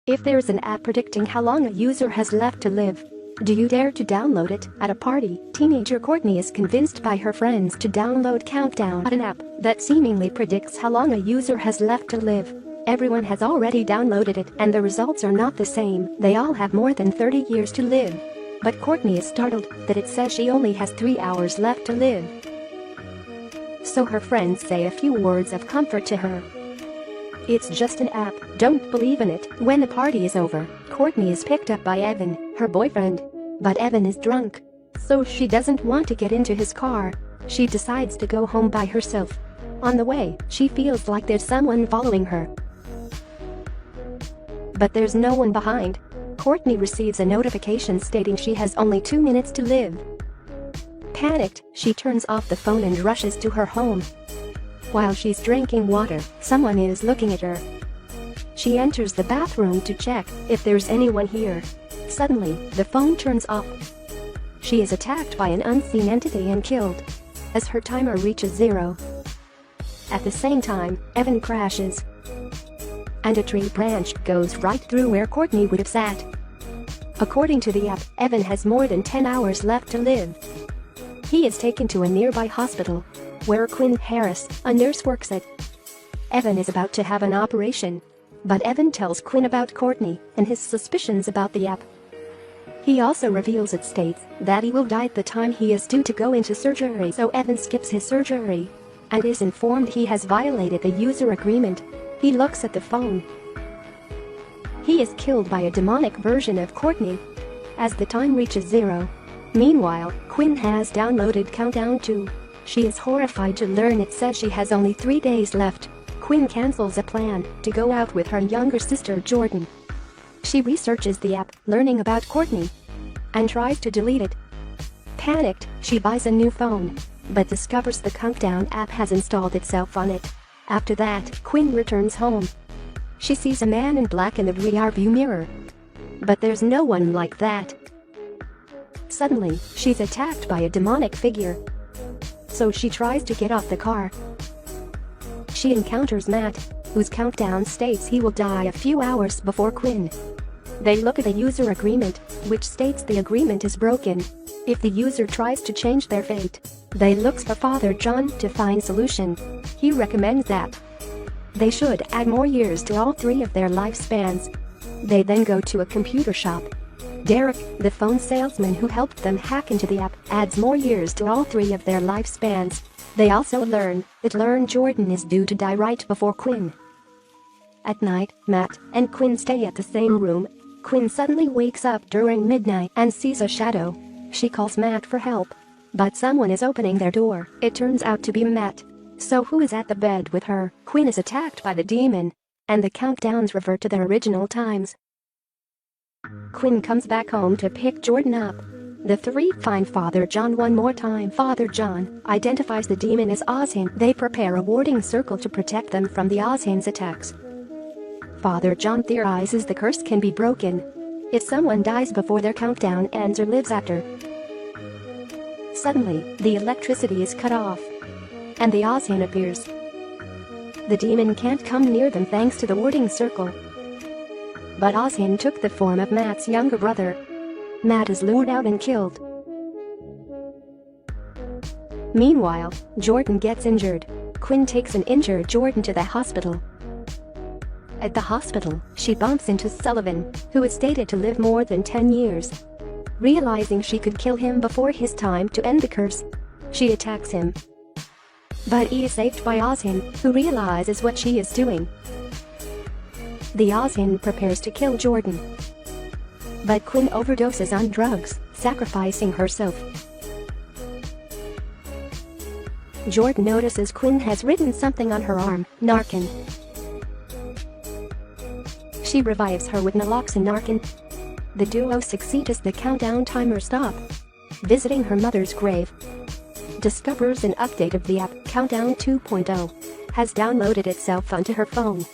If there's an app predicting how long a user has left to live, do you dare to download it? At a party, teenager Courtney is convinced by her friends to download Countdown, an app that seemingly predicts how long a user has left to live. Everyone has already downloaded it and the results are not the same. They all have more than 30 years to live. But Courtney is startled that it says she only has 3 hours left to live. So her friends say a few words of comfort to her. It's just an app, don't believe in it. When the party is over, Courtney is picked up by Evan, her boyfriend. But Evan is drunk, so she doesn't want to get into his car. She decides to go home by herself. On the way, she feels like there's someone following her. But there's no one behind. Courtney receives a notification stating she has only 2 minutes to live. Panicked, she turns off the phone and rushes to her home. While she's drinking water, someone is looking at her. She enters the bathroom to check if there's anyone here. Suddenly, the phone turns off. She is attacked by an unseen entity and killed as her timer reaches 0. At the same time, Evan crashes, and a tree branch goes right through where Courtney would have sat. According to the app, Evan has more than 10 hours left to live. He is taken to a nearby hospital, where Quinn Harris, a nurse, works at. Evan is about to have an operation, but Evan tells Quinn about Courtney and his suspicions about the app. He also reveals it states that he will die at the time he is due to go into surgery, so Evan skips his surgery and is informed he has violated the user agreement. He looks at the phone. He is killed by a demonic version of Courtney as the time reaches 0. Meanwhile, Quinn has downloaded Countdown 2. She is horrified to learn it says she has only 3 days left. Quinn cancels a plan to go out with her younger sister Jordan. She researches the app, learning about Courtney, and tries to delete it. Panicked, she buys a new phone, but discovers the Countdown app has installed itself on it. After that, Quinn returns home. She sees a man in black in the rearview mirror, but there's no one like that. Suddenly, she's attacked by a demonic figure, so she tries to get off the car. She encounters Matt, whose countdown states he will die a few hours before Quinn. They look at the user agreement, which states the agreement is broken. If the user tries to change their fate, they look for Father John to find solution. He recommends that they should add more years to all 3 of their lifespans. They then go to a computer shop. Derek, the phone salesman who helped them hack into the app, adds more years to all 3 of their lifespans. They also learn that Jordan is due to die right before Quinn. At night, Matt and Quinn stay at the same room. Quinn suddenly wakes up during midnight and sees a shadow. She calls Matt for help, but someone is opening their door. It turns out to be Matt. So who is at the bed with her? Quinn is attacked by the demon, and the countdowns revert to their original times. Quinn comes back home to pick Jordan up. The 3 find Father John one more time. Father John identifies the demon as Ozhin. They prepare a warding circle to protect them from the Ozhin's attacks. Father John theorizes the curse can be broken if someone dies before their countdown ends or lives after. Suddenly, the electricity is cut off, and the Ozhin appears. The demon can't come near them thanks to the warding circle. But Ozhin took the form of Matt's younger brother. Matt is lured out and killed. Meanwhile, Jordan gets injured. Quinn takes an injured Jordan to the hospital. At the hospital, she bumps into Sullivan, who is stated to live more than 10 years. Realizing she could kill him before his time to end the curse, she attacks him. But he is saved by Ozhin, who realizes what she is doing. The Ozhin prepares to kill Jordan, but Quinn overdoses on drugs, sacrificing herself. Jordan notices Quinn has written something on her arm, Narcan. She revives her with naloxone Narcan. The duo succeed as the countdown timer stops. Visiting her mother's grave, discovers an update of the app. Countdown 2.0 has downloaded itself onto her phone.